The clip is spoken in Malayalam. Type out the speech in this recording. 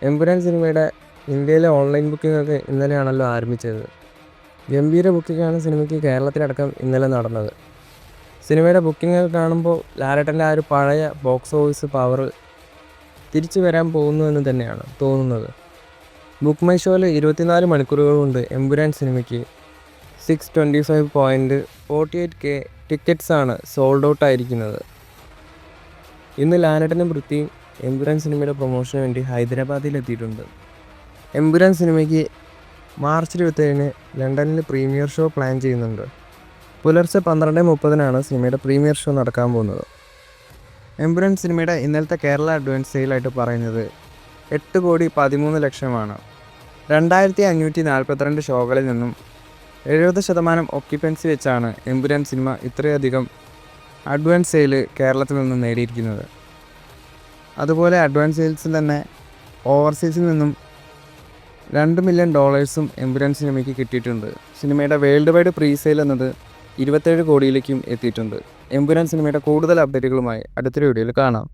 എമ്പുരാൻ സിനിമയുടെ ഇന്ത്യയിലെ ഓൺലൈൻ ബുക്കിംഗൊക്കെ ഇന്നലെയാണല്ലോ ആരംഭിച്ചത്. ഗംഭീര ബുക്കിംഗാണ് സിനിമയ്ക്ക് കേരളത്തിലടക്കം ഇന്നലെ നടന്നത്. സിനിമയുടെ ബുക്കിംഗൊക്കെ കാണുമ്പോൾ ലാലേട്ടൻ്റെ ആ ഒരു പഴയ ബോക്സ് ഓഫീസ് പവർ തിരിച്ചു വരാൻ പോകുന്നുവെന്ന് തന്നെയാണ് തോന്നുന്നത്. ബുക്ക് മൈ ഷോയിൽ 24 മണിക്കൂറുകൾ കൊണ്ട് എമ്പുരാൻ സിനിമയ്ക്ക് 625.48K ടിക്കറ്റ്സാണ് സോൾഡ് ഔട്ട് ആയിരിക്കുന്നത്. ഇന്ന് ലാലേട്ടനും വൃത്തിയും എമ്പുരാൻ സിനിമയുടെ പ്രൊമോഷന് വേണ്ടി ഹൈദരാബാദിലെത്തിയിട്ടുണ്ട്. എമ്പുരാൻ സിനിമയ്ക്ക് മാർച്ച് 27-ന് ലണ്ടനിൽ പ്രീമിയർ ഷോ പ്ലാൻ ചെയ്യുന്നുണ്ട്. പുലർച്ചെ 12:30-നാണ് സിനിമയുടെ പ്രീമിയർ ഷോ നടക്കാൻ പോകുന്നത്. എമ്പുരാൻ സിനിമയുടെ ഇന്നലത്തെ കേരള അഡ്വാൻസ് സെയിലായിട്ട് പറയുന്നത് 8,13,00,000 2542 ഷോകളിൽ നിന്നും 70% ഒക്യുപ്പൻസി വെച്ചാണ് എമ്പുരാൻ സിനിമ ഇത്രയധികം അഡ്വാൻസ് സെയിൽ കേരളത്തിൽ നിന്നും നേടിയിരിക്കുന്നത്. അതുപോലെ അഡ്വാൻസ് സെയിൽസിൽ തന്നെ ഓവർസീസിൽ നിന്നും $2 മില്യൺ എമ്പുരാൻ സിനിമയ്ക്ക് കിട്ടിയിട്ടുണ്ട്. സിനിമയുടെ വേൾഡ് വൈഡ് പ്രീ സെയിൽ എന്നത് 27 കോടിയിലേക്കും എത്തിയിട്ടുണ്ട്. എമ്പുരാൻ സിനിമയുടെ കൂടുതൽ അപ്ഡേറ്റുകളുമായി അടുത്തൊരു വീഡിയോയിൽ കാണാം.